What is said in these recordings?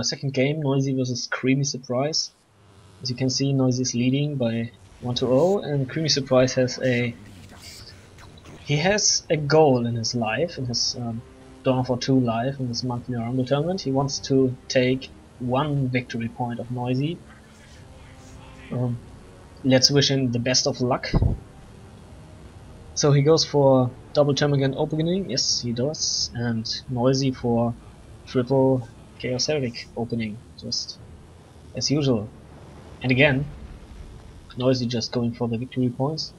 second game, Noisy versus CreamySurprise. As you can see, Noisy is leading by 1-0, and CreamySurprise has a goal in his life, in his Dawn for 2 life, in his monthly Rumble tournament. He wants to take 1 victory point of Noisy. Let's wish him the best of luck. So he goes for double Termagant opening, yes he does, and Noisy for triple Chaos Heretic opening, just as usual. And again, Noisy just going for the victory points.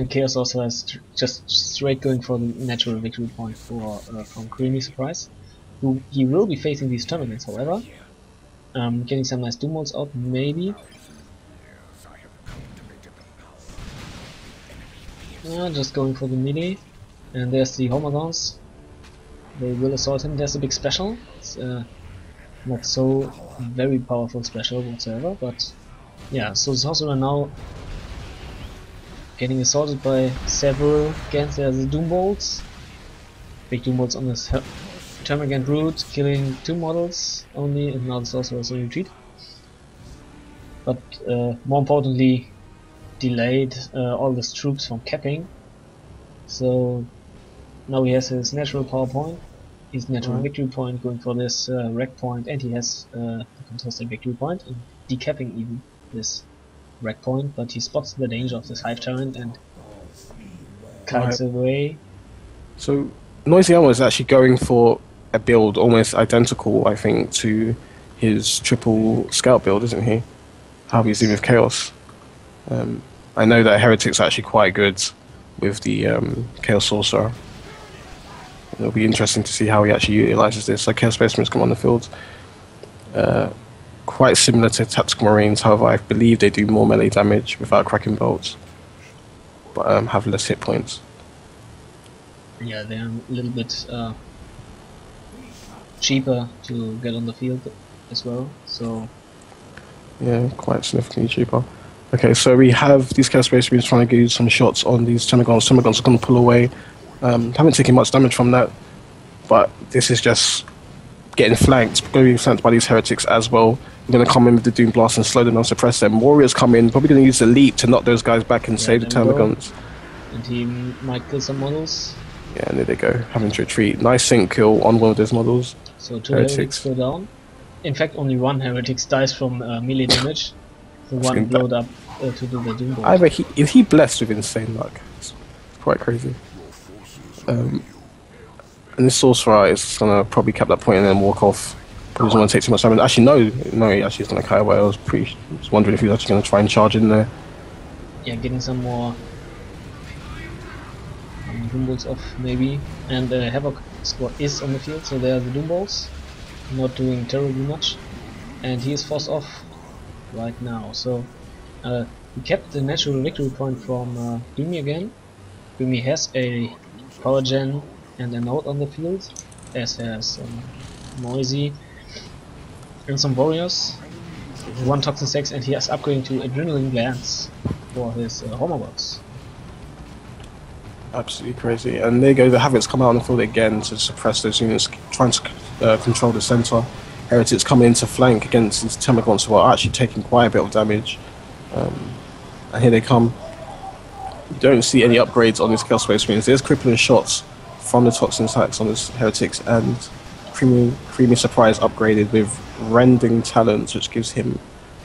Chaos also has just straight going for the natural victory point for from CreamySurprise, who he will be facing these tournaments, however. Getting some nice doom modes out, maybe. Just going for the melee, and there's the Homagons. They will assault him. There's a big special. It's not so very powerful special whatsoever, but yeah. So Sorcerer now getting assaulted by several. Again, there's the Doom Bolts. Big Doom Bolts on this Termagant route, killing 2 models only, and now the Sorcerer is in retreat. But more importantly, delayed all his troops from capping. So now he has his natural power point, his natural victory point, going for this wreck point, and he has a fantastic victory point, and decapping even this wreck point, but he spots the danger of this Hive Tyrant and kites away. So NoisyElmo is actually going for a build almost identical, I think, to his triple scout build, isn't he? How he's doing with Chaos. I know that Heretic's actually quite good with the Chaos Sorcerer. It'll be interesting to see how he actually utilizes this. So Chaos Spacemarines come on the field. Quite similar to Tactical Marines, however I believe they do more melee damage without cracking bolts, but have less hit points. Yeah, they're a little bit cheaper to get on the field as well, so... Yeah, quite significantly cheaper. Okay, so we have these Chaos Space Marines trying to get some shots on these Termagants. Termagants are going to pull away. Haven't taken much damage from that, but this is just getting flanked, going to be flanked by these Heretics as well. We're going to come in with the Doom Blast and slow them down, suppress them. Warriors come in, probably going to use the leap to knock those guys back and save the Termagants. And he might kill some models. Yeah, and there they go, having to retreat. Nice sync kill on one of those models. So 2 Heretics go down. In fact, only 1 Heretics dies from melee damage. The one blowed up to do the Doom Bolt. Either is he blessed with insane luck? It's quite crazy. And this Sorcerer is gonna probably cap that point and then walk off. Probably doesn't want to take too much damage. Actually, no, he actually is gonna kite away. I was wondering if he was actually gonna try and charge in there. Yeah, getting some more Doom Bolts off maybe. And Havoc squad is on the field, so there are the Doom Bolts. Not doing terribly much, and he is forced off right now. So he kept the natural victory point from Creamy again. Creamy has a power gen and a node on the field, as has Noisy and some warriors. 1 Toxin 6, and he is upgrading to Adrenaline Glands for his Homagons. Absolutely crazy. And there you go, the Havocs come out on the field again to suppress those units, trying to control the center. Heretics come in to flank against these Termagants who are actually taking quite a bit of damage. And here they come. You don't see any upgrades on these Chaos Space Marines. There's crippling shots from the Toxin attacks on this Heretics, and CreamySurprise upgraded with Rending Talents, which gives him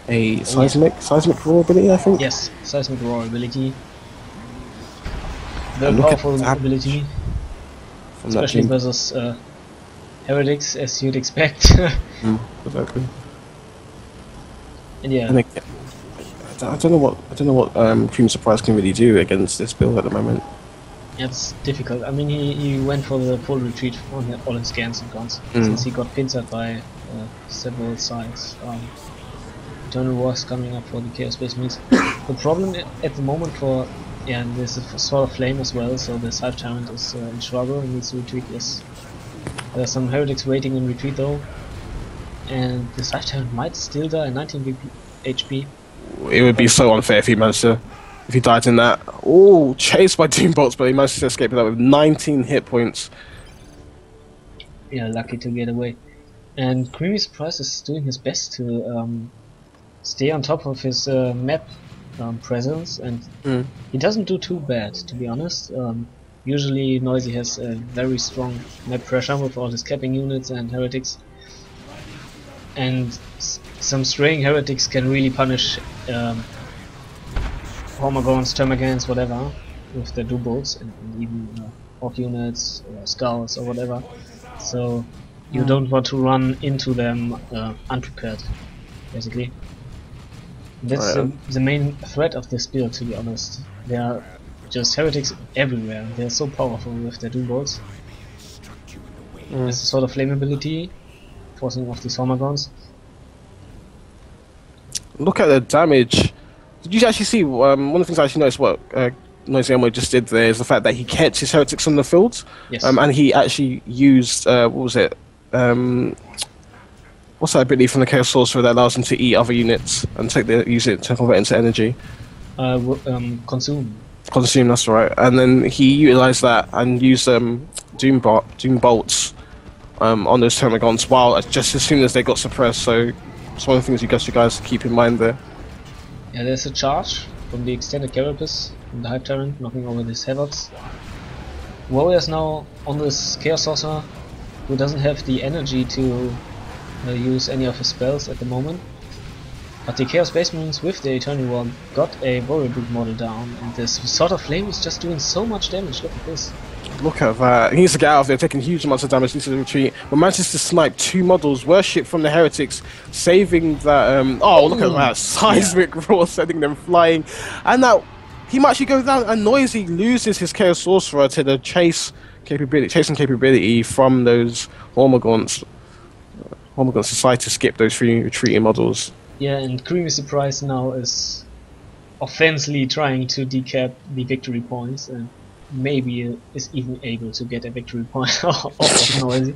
a seismic roar ability, I think? Yes, seismic roar ability. Very powerful ability, especially versus Heretics, as you'd expect. Exactly. And yeah, and I don't know what CreamySurprise can really do against this build at the moment. It's difficult. I mean, he went for the full retreat on all his scans and guns, since he got pincered by several sides. Eternal Wars coming up for the Chaos Space Marines. The problem at the moment for and there's a sort of flame as well, so this Hive Tyrant is in trouble and needs to retreat. Yes, there are some Heretics waiting in retreat though, and this Hive Tyrant might still die. 19 HP. It would be so unfair if he managed to, if he died in that. Oh, chased by Doom Bolts, but he managed to escape that with 19 hit points. Yeah, lucky to get away. And CreamySurprise is doing his best to stay on top of his map presence, and he doesn't do too bad, to be honest. Usually Noisy has a very strong map pressure with all his capping units and heretics, and some straying heretics can really punish Hormagons, Termagants, whatever, with their Dubolts and even Hawk units or Scouts or whatever. So you don't want to run into them unprepared, basically. That's the main threat of this build, to be honest. There are just heretics everywhere. They're so powerful with their Dubolts. There's a sort of flammability, forcing off these Hormagons. Look at the damage. Did you actually see, one of the things I actually noticed what NoisyElmo just did there is the fact that he kept his heretics on the field. Yes. And he actually used, what was it? What's that ability from the Chaos Sorcerer that allows him to eat other units and use it to convert into energy? Consume. Consume, that's right. And then he utilized that and used Doom Bolts on those Termagants while just as soon as they got suppressed. So it's one of the things you guys keep in mind there. Yeah, there's a charge from the extended Carapace from the Hive Tyrant knocking over these Havocs. Warriors now on this Chaos Sorcerer, who doesn't have the energy to use any of his spells at the moment. But the Chaos Base Marines with the Eternal Wall got a Warrior Brute model down, and this sort of flame is just doing so much damage. Look at this. Look at that. He needs to get out of there, taking huge amounts of damage, needs to retreat. But manages to snipe 2 models, worship from the heretics, saving that. Look at that. Seismic roar, sending them flying. And now he might actually go down, and Noisy loses his Chaos Sorcerer to the chasing capability from those Hormagons. Hormagons decide to skip those 3 retreating models. Yeah, and CreamySurprise now is offensively trying to decap the victory points, and maybe is even able to get a victory point off of Noisy.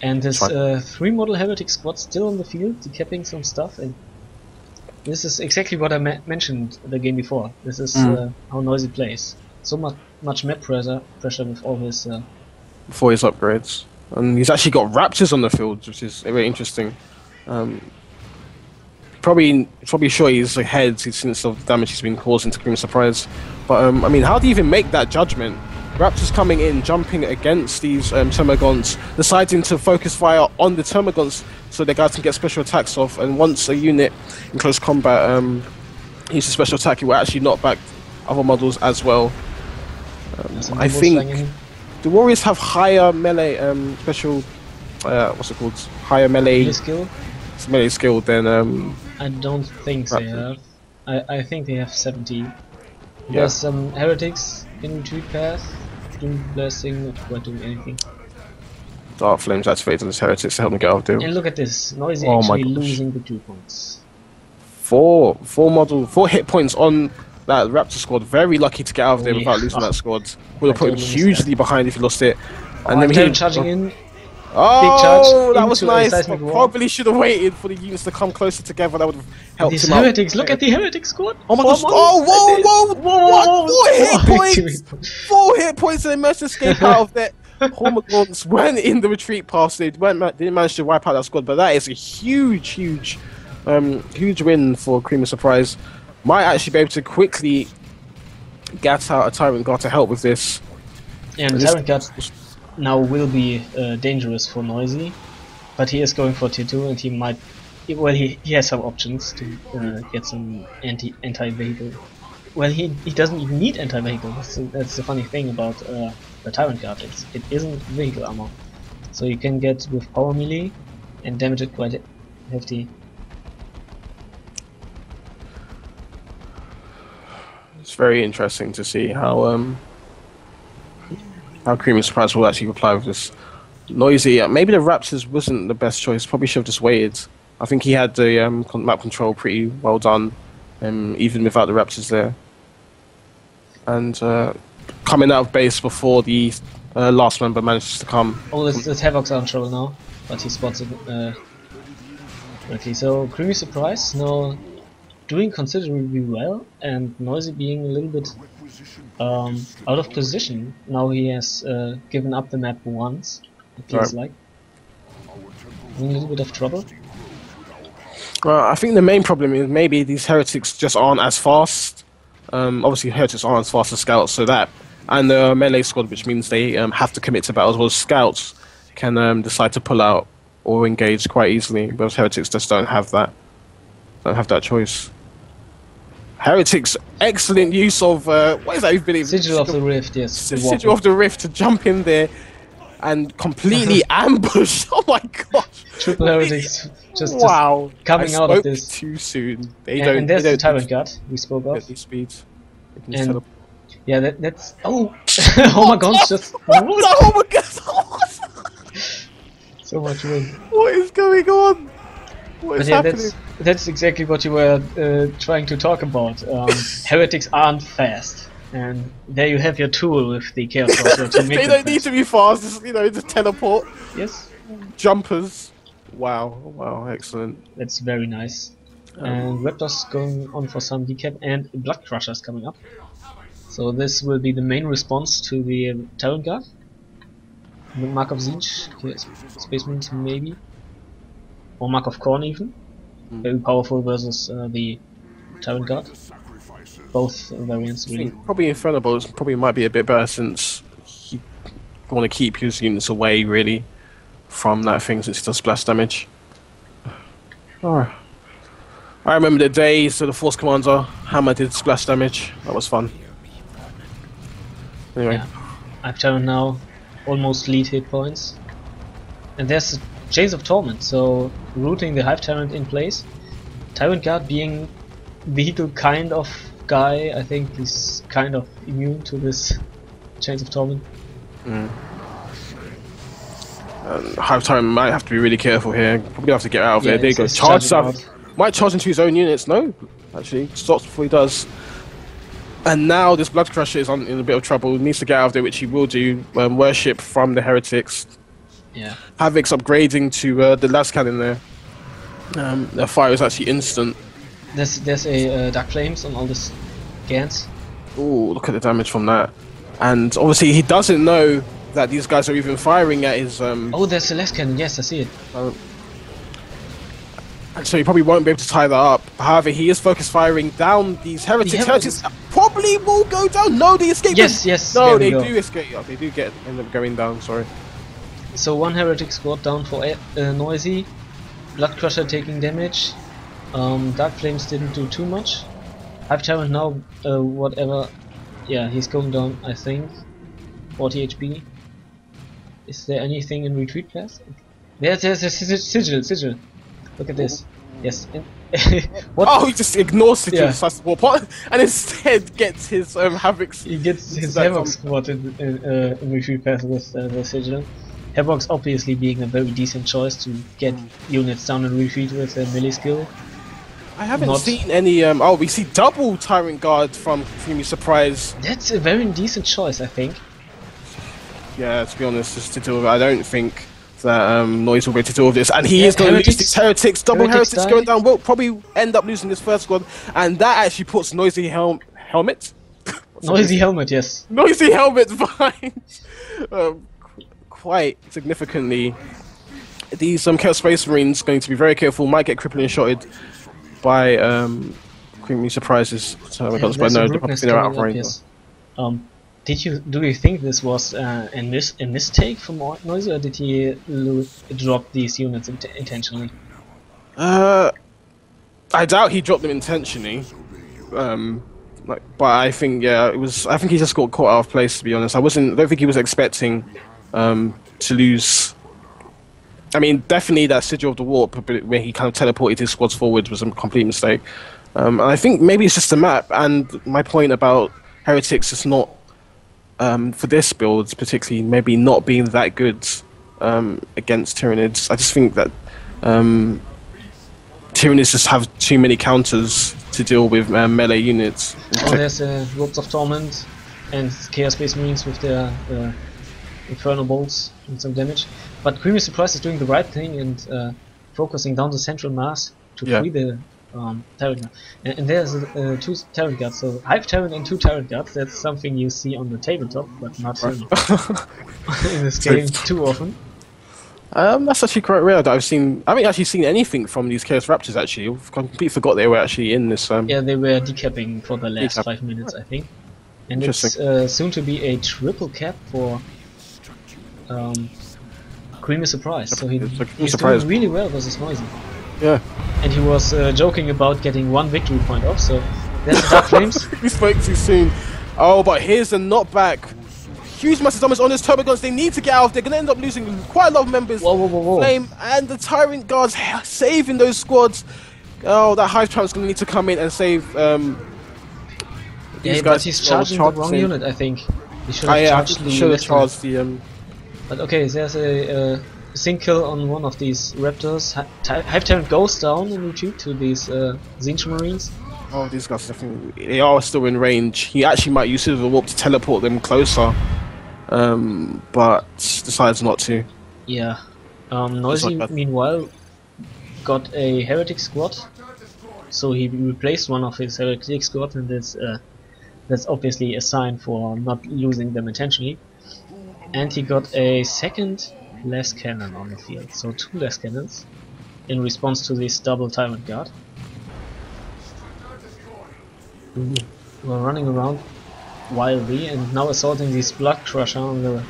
And his 3 model heretic squad still on the field, decapping some stuff, and this is exactly what I mentioned the game before. This is how Noisy plays. So much map pressure with all his before his upgrades. And he's actually got Raptors on the field, which is very interesting. Probably sure he's ahead since of the damage he's been causing to CreamySurprise. But I mean, how do you even make that judgment? Raptors coming in, jumping against these Termagants, deciding to focus fire on the Termagants so the guys can get special attacks off. And once a unit in close combat uses special attack, it will actually knock back other models as well. I think the Warriors have higher melee special. What's it called? Higher melee skill. Melee skill than. I don't think they have. I think they have 70. Yeah. There's some heretics in retreat path. Doom Blessing, not quite doing anything. Dark Flames activated on this heretics to help them get out of there. And look at this, Noisy actually losing the 2 points. 4 hit points on that Raptor squad. Very lucky to get out of there without losing that squad. Would have put him hugely behind if he lost it. And then he charging in. Oh, that was nice. Probably should have waited for the units to come closer together. That would have helped him out. Heretics, look at the heretic squad. Oh my gosh! Oh, whoa! 4 hit points. 4 hit points, and they managed to escape out of that. Hormagons went in the retreat pass. They didn't manage to wipe out that squad, but that is a huge win for CreamySurprise. Might actually be able to quickly get out a Tyrant Guard to help with this. Yeah, and the Tyrant Guard now will be dangerous for Noisy, but he is going for tier 2, and he might. Well, he has some options to get some anti-vehicle. Well, he doesn't even need anti-vehicle. That's the funny thing about the Tyrant Guard. It isn't vehicle armor, so you can get with power melee and damage it quite hefty. It's very interesting to see how CreamySurprise will actually reply with this. Noisy, maybe the Raptors wasn't the best choice. Probably should have just waited. I think he had the map control pretty well done, even without the Raptors there. And coming out of base before the last member manages to come. Oh, this Havoc's on trouble now, but he spots it correctly. So CreamySurprise now doing considerably well, and Noisy being a little bit out of position. Now he has given up the map once, it feels like. in a little bit of trouble. I think the main problem is maybe these heretics just aren't as fast. Obviously, heretics aren't as fast as scouts, so that and the melee squad, which means they have to commit to battles. Well, scouts can decide to pull out or engage quite easily, but heretics just don't have that. Don't have that choice. Heretics, excellent use of what is that? You've been Sigil of the Rift, yes. Sigil of the Rift to jump in there and completely ambush. Oh my gosh! Triple heretics just coming out of this too soon. And there's the Tyrant Guard we spoke of. Speed. And yeah, that's oh my god! Just oh my god! So much wind. What is going on? What is happening? That's exactly what you were trying to talk about. Heretics aren't fast, and there you have your tool with the Chaos Sorcerer to make They don't need to be fast. Just, just teleport. Yes. Jumpers. Wow, excellent. That's very nice. And Raptors going on for some decap, and Blood Crushers coming up. So this will be the main response to the Tyrant Guard. Mark of Siege, Space Marines maybe, or Mark of Corn even. Very powerful versus the Tyrant Guard. Both variants really. Probably Inferno Bolts probably might be a bit better since you want to keep his units away really from that thing since it does splash damage. Alright. I remember the days of the Force Commander Hammer did splash damage. That was fun. Anyway. Yeah. Hive Tyrant now almost lead hit points. And there's Chains of Torment, so rooting the Hive Tyrant in place. Tyrant Guard being vehicle kind of guy, I think he's kind of immune to this Chains of Torment. Hive Tyrant might have to be really careful here. Probably have to get out of there. There you go. Charges out. Might charge into his own units. No, actually stops before he does. And now this Blood Crusher is in a bit of trouble. He needs to get out of there, which he will do. Worship from the heretics. Yeah. Havoc's upgrading to the last cannon there. The fire is actually instant. There's a Dark Flames on all the Gans. Ooh, look at the damage from that. And obviously he doesn't know that these guys are even firing at his... Oh, there's a last cannon, yes, I see it. So he probably won't be able to tie that up. However, he is focus firing down these heretics. Heretics probably will go down. No, they escape. Yes. No, they do escape. They do end up going down. Sorry. So one heretic squad down for Noisy. Blood Crusher taking damage. Dark Flames didn't do too much. Hive Tyrant now, whatever. Yeah, he's going down, I think. 40 HP. Is there anything in retreat path? There's a sigil. Look at this. Yes. What? Oh, he just ignores Sigil and instead gets his Havoc's. He gets his Havoc squad in retreat path with the Sigil. Havoc's obviously being a very decent choice to get units down and retreat with a melee skill. I haven't seen any. Oh, we see double Tyrant Guard from CreamySurprise. That's a very decent choice, I think. Yeah, to be honest, just to deal with it, I don't think that Noise will be able to deal with this, and he is going to lose these heretics. Double heretics going down. Will probably end up losing this first squad, and that actually puts Noisy Helmet. Noisy Helmet, yes. Noisy Helmet behind quite significantly. These Chaos Space Marines going to be very careful. Might get crippling shotted by CreamySurprise's. So I got no, out of range. Yes. Do you think this was a mistake from Noisy, or did he drop these units intentionally? I doubt he dropped them intentionally. But I think it was. I think he just got caught out of place. To be honest, I don't think he was expecting to lose. I mean, definitely that Sigil of the Warp, where he kind of teleported his squads forward, was a complete mistake. And I think maybe it's just the map. And my point about heretics is not. For this build, particularly, maybe not being that good against Tyranids. I just think that Tyranids just have too many counters to deal with melee units. Oh, there's Ropes of Torment and Chaos Space Marines with their Inferno Bolts and some damage. But CreamySurprise is doing the right thing and focusing down the central mass to free the Tyrant Guard. And there's 2 Tyrant Guards, so Hive Tyrant and 2 Tyrant Guards. That's something you see on the tabletop, but not in this game too often. That's actually quite rare that I've seen. I haven't actually seen anything from these Chaos Raptors. Actually, I completely forgot they were actually in this. Yeah, they were decapping for the last 5 minutes, I think. And it's soon to be a triple cap for CreamySurprise. So he's doing really well versus Noisy. Yeah. And he was joking about getting 1 victory point off. So there's the Dark Flames. We spoke too soon. Oh, but here's the knockback. Huge massive damage on this Turbogons. They need to get out. They're going to end up losing quite a lot of members. Whoa. Flame and the Tyrant guards saving those squads. Oh, that Hive Tyrant's going to need to come in and save these guys. But he's charging the wrong unit, I think. He should have charged the... But okay, there's a sync kill on one of these Raptors. Hive Tyrant goes down in retreat to these Zinch Marines. Oh, these guys definitely... They are still in range. He actually might use Silver Warp to teleport them closer. But decides not to. Yeah. Noisy, meanwhile, got a Heretic squad. So he replaced one of his Heretic squad, and that's obviously a sign for not losing them intentionally. And he got a second less cannon on the field, so 2 less cannons in response to this double Tyrant guard. We're running around wildly and now assaulting this Blood Crusher on the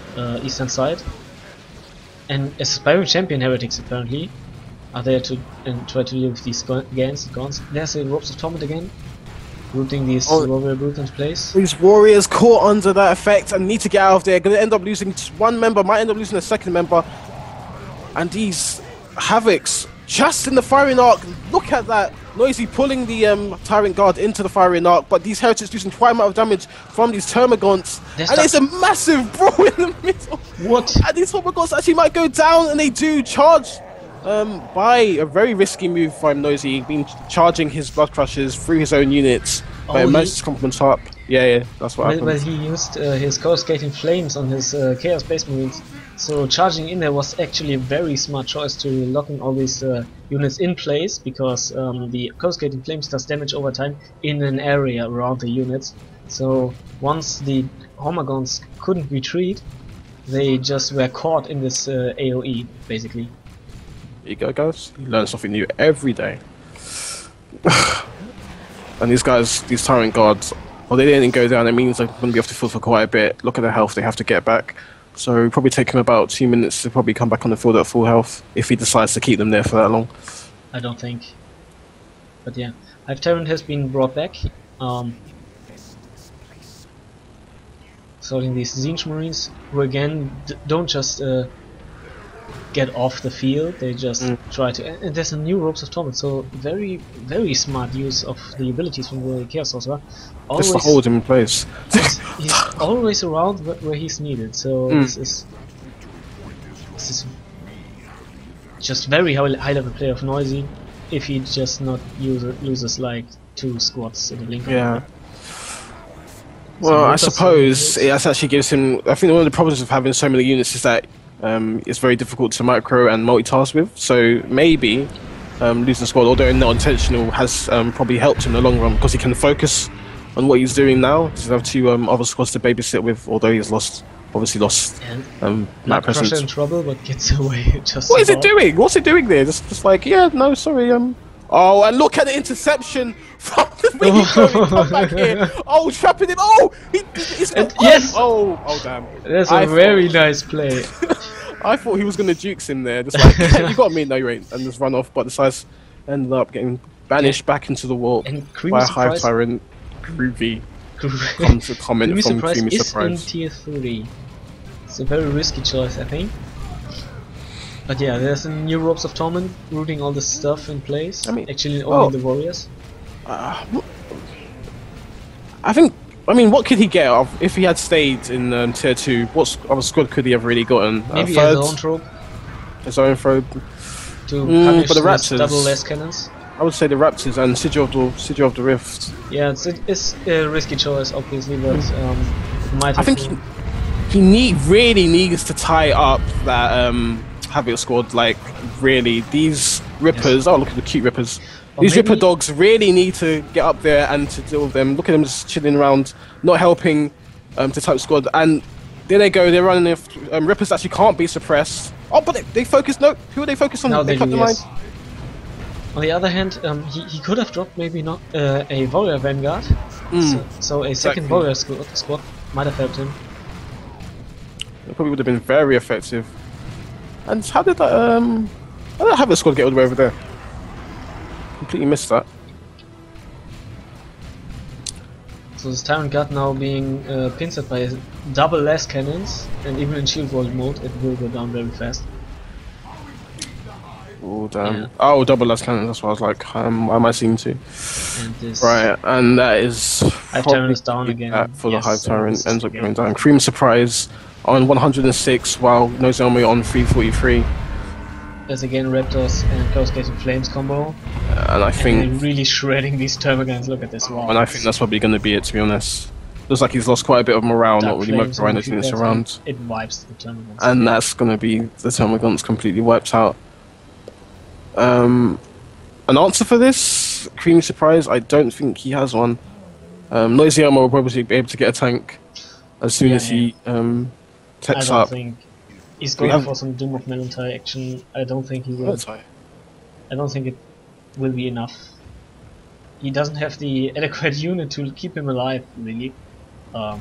eastern side. And Aspiring Champion Heretics apparently are there to try to deal with these Gans. There's a Ropes of Torment again, rooting these Warrior Brutes into place. These Warriors caught under that effect and need to get out of there. Gonna end up losing 1 member, might end up losing a 2nd member. And these Havocs just in the firing arc. Look at that. Noisy pulling the Tyrant Guard into the firing arc, but these Heretics losing quite a amount of damage from these Termagants. And it's a massive brawl in the middle. What? And these Termagants actually might go down, and they do charge by a very risky move from Noisy, been charging his Blood Crushers through his own units. But it managed to complement up. Yeah, that's what happened. Well, he used his Coruscating Flames on his Chaos Space Marines. So charging in there was actually a very smart choice to locking all these units in place, because the Coruscating Flames does damage over time in an area around the units. So once the Hormagons couldn't retreat, they just were caught in this AoE, basically. There you go, guys. You learn something new every day. And these guys, these Tyrant Guards, well, they didn't go down. It means they're going to be off the field for quite a bit. Look at the health they have to get back. So it'll probably take him about 2 minutes to probably come back on the field at full health, if he decides to keep them there for that long. I don't think. But yeah, Hive Tyrant has been brought back. Sorting these Zinch Marines, who again don't just get off the field, they just try to... And there's a new Ropes of Torment, so very, very smart use of the abilities from the Chaos Sorcerer. Just to hold him in place. He's always around where he's needed, so this is just very high level play of Noisy, if he just not loses like 2 squads in a blink. Yeah. Well, I suppose it actually gives him... I think one of the problems of having so many units is that it's very difficult to micro and multitask with, so maybe losing the squad, although not intentional, has probably helped him in the long run, because he can focus on what he's doing now. He doesn't have 2 other squads to babysit with, although he's obviously lost map presence. Crusher in trouble, but gets away just What is it doing? What's it doing there? Just like, yeah, no, sorry, Oh, and look at the interception from the way he's going. Come back here. Oh, trapping him. Oh, yes. Oh, damn. That's a very nice play. I thought he was going to jukes him there. Just like, you got me, no, you ain't. And just run off, but decides ended up getting banished back into the wall by a Hive Tyrant. Groovy. Comes a comment from CreamySurprise. Is in tier 3. It's a very risky choice, I think. But yeah, there's a new Ropes of Torment, rooting all this stuff in place. I mean, actually, only the Warriors. I mean, what could he get off if he had stayed in tier 2? What other squad could he have really gotten? Maybe his own trope. His own trope. To punish the Raptors. Double less cannons. I would say the Raptors and Sigil of the Rift. Yeah, it's a risky choice, obviously, but might. I think he really needs to tie up that Havoc squad. Like, really, these Rippers. Yes. Oh, look at the cute Rippers. These Ripper dogs really need to get up there and to deal with them. Look at them just chilling around, not helping to type squad. And There they go. They're running. If Rippers actually can't be suppressed. Oh, but they focus. No, who are they focused on? Now They they cut do, the line. yes. On the other hand, he could have dropped maybe not a Warrior Vanguard, so a second Warrior squad might have helped him. It probably would have been very effective. And how did that have the squad get all the way over there? Completely missed that. So this Tyrant Guard now being pincered by double less cannons, and even in shield wall mode it will go down very fast. Oh damn! Yeah. Oh, double last cannon. That's what I was like. Why am I seeing two? And this Right, and that is Hive Tyrant is down again. for Yes, the Hive Tyrant. Ends up again. going down. CreamySurprise on 106, while NoisyElmo on 343. There's again Raptors and Coruscating Flames combo. And I think, they're really shredding these Termagants. Look at this. Wow. and I think that's probably going to be it. To be honest, looks like he's lost quite a bit of morale. Dark Not really Flames motivating on his units Cupid, around. It wipes the Termagants. And that's going to be the Termagants completely wiped out. An answer for this, CreamySurprise, I don't think he has one. NoisyElmo will probably be able to get a tank as soon as he techs I up. don't think he's going for some Doom of Melantai action. I don't think he will. I don't think it will be enough. He doesn't have the adequate unit to keep him alive, really. Oh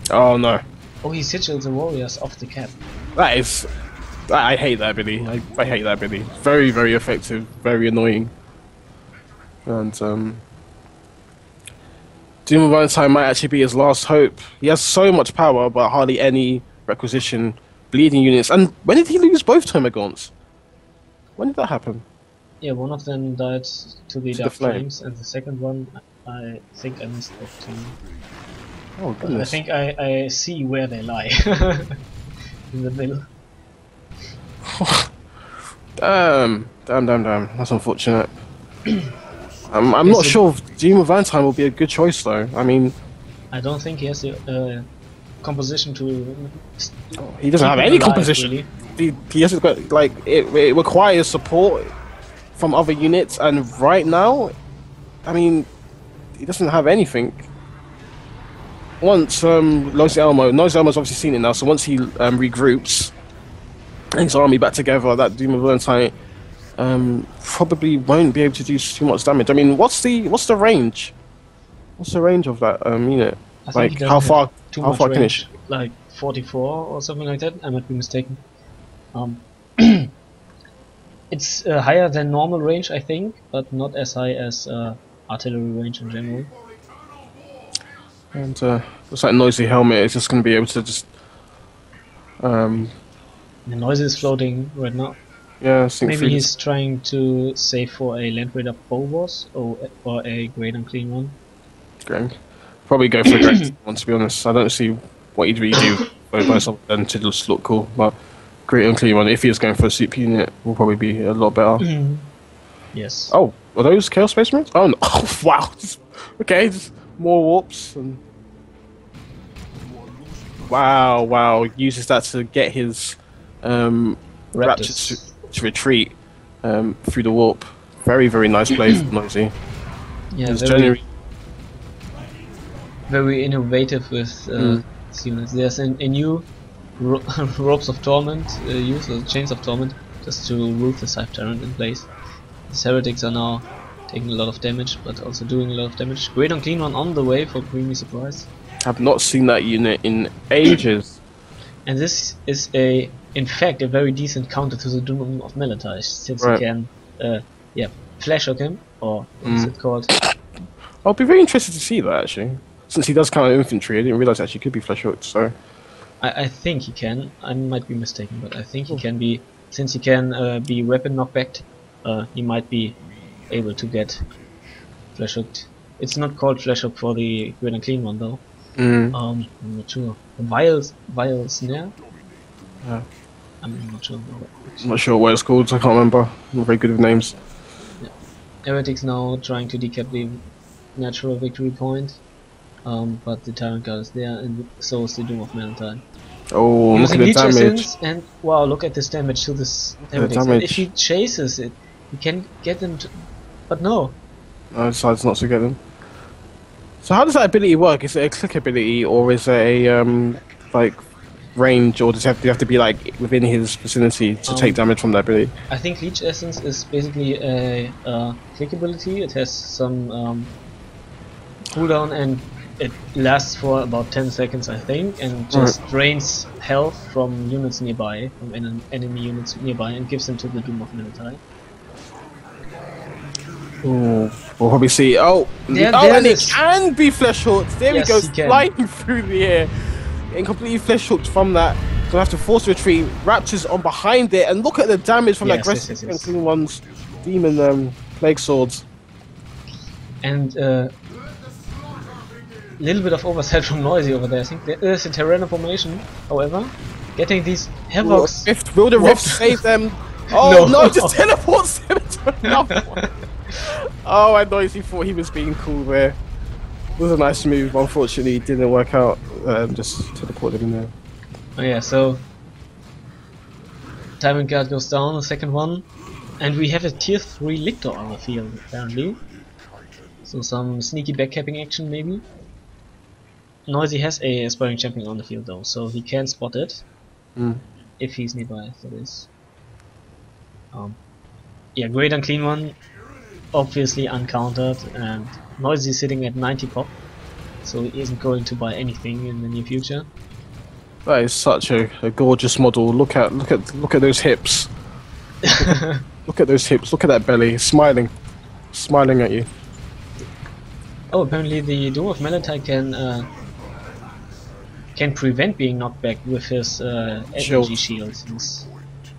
no. Oh, he sigils the warriors off the cap. That is... I hate that ability. I hate that ability. Very, very effective. Very annoying. And, Doom of Valentine might actually be his last hope. He has so much power, but hardly any requisition. Bleeding units. And when did he lose both Termagants? When did that happen? Yeah, one of them died to the Dark flame. Flames, and the second one, I think I missed that too. Oh, I goodness. think I see where they lie. In the middle. Damn. That's unfortunate. I'm not sure if Doom of Valentine will be a good choice, though. I mean... I don't think he has the composition to... He doesn't have any composition. Really. He hasn't got, like, it requires support from other units, and right now, I mean, he doesn't have anything. Once NoisyElmo's obviously seen it now, so once he regroups his army back together, that Doom of Valentine probably won't be able to do too much damage. I mean, what's the range? What's the range of that unit? Like, how far can it? Like 44 or something like that. I might be mistaken. It's higher than normal range, I think, but not as high as artillery range in general. And looks like Noisy Helmet is just going to be able to just. The Noisy is floating right now. Yeah, maybe he's trying to save for a Land Raider Bowas or a Great Unclean one. Great. Probably go for a Great one, to be honest. I don't see what he'd really do by himself than to just look cool. But Great Unclean one, if he is going for a super unit, will probably be a lot better. Yes. Oh, are those Chaos Space Marines? Oh, no. Oh, wow. Okay, just more warps. And... Wow. Uses that to get his Raptors to retreat through the warp. Very, very nice play from Noisy. Yeah, very innovative with units. There's a new Ropes of Torment use, or Chains of Torment, just to root the Hive Tyrant in place. These heretics are now taking a lot of damage, but also doing a lot of damage. Great Unclean one on the way for CreamySurprise. I've not seen that unit in ages. And this is in fact a very decent counter to the Doom of Melantai, since you can flash hook him, or what is it called? I'll be very interested to see that, actually. Since he does counter infantry, I didn't realise actually could be flash hooked, so... I think he can. I might be mistaken, but I think he can be, since he can be weapon knockbacked, he might be able to get flash hooked. It's not called flash hook for the Great and Clean one though. I'm not sure. Vile Snare? Yeah. I'm not sure. I'm not sure what it's called, I can't remember. I'm not very good with names. Yeah. Heretics now trying to decap the natural victory point. But the Tyrant Guard is there, and so is the Doom of Melantai. Oh, look at the damage. And wow, look at this damage to this Heretics. And if he chases it, he can get them to... But no. No, decides not to get them. So how does that ability work? Is it a click ability, or is it a, like, range, or do you have to be like within his vicinity to take damage from that ability? I think Leech Essence is basically a click ability. It has some cooldown and it lasts for about 10 seconds, I think, and just drains health from units nearby, from enemy units nearby, and gives them to the Doom of Milty. Ooh, we'll probably see. Oh, there and it can be flesh hooked. There yes, we go, flying through the air, and completely flesh hooked from that. Gonna have to force retreat. Raptors on behind it, and look at the damage from that aggressive and clean ones, demon plague swords. And little bit of oversight from Noisy over there. I think there is a Tyrant formation, however, getting these Havocs. Will the Rift save them? Oh no, just teleports them to another one. Oh, I Noisy thought he was being cool there. It was a nice move, unfortunately it didn't work out. Just teleported in there. Oh yeah, so Tyrant Guard goes down, the second one, and we have a tier 3 Lictor on the field apparently. So some sneaky backcapping action maybe. Noisy has a Aspiring Champion on the field though, so he can spot it. If he's nearby, that is. Yeah, great and clean one, obviously uncountered, and Noisy sitting at 90 pop, so he isn't going to buy anything in the near future. That is such a gorgeous model. Look at those hips. Look at those hips. Look at that belly, smiling at you. Oh, apparently the Doom of Milty can prevent being knocked back with his energy shield.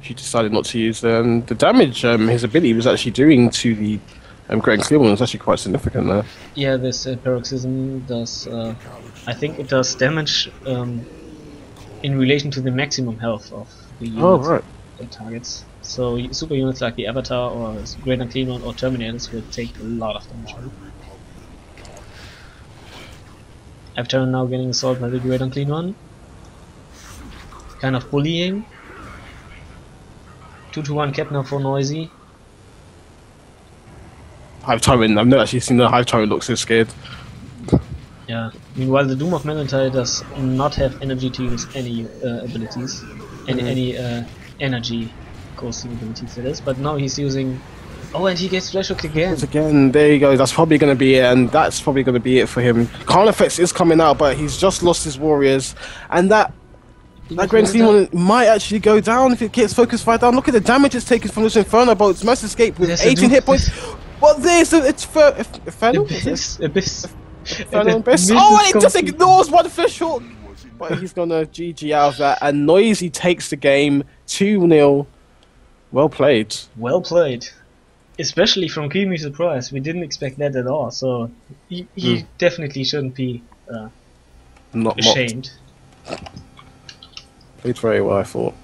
She decided not to use them. The damage his ability was actually doing to the Great and Clear one was actually quite significant there. Yeah, this paroxysm does. I think it does damage in relation to the maximum health of the unit targets. So super units like the Avatar or Great and Clean one or Terminators will take a lot of damage. Hive Tyrant now getting assaulted by the Great and Clean one. Kind of bullying. 2-1 cap now for Noisy. Hive Tyrant, I've never actually seen the Hive Tyrant look so scared. Yeah, meanwhile the Doom of Milty does not have energy to use any abilities. Any energy ghosting abilities that is, but now he's using... Oh, and he gets flash hooked again. Again, there you go, that's probably going to be it, and that's probably going to be it for him. Calm Effects is coming out, but he's just lost his warriors, and that Great Clean one might actually go down if it gets focused right down. Look at the damage it's taken from those Inferno bolts. Mass escape with 18 hit points. But there's it's Inferno? Abyss. Inferno Abyss. Oh, and it just ignores one fish hook. But he's gonna GG out of that, and Noisy takes the game 2-0. Well played. Well played. Especially from CreamySurprise. We didn't expect that at all, so he definitely shouldn't be not ashamed. Played very well, I thought.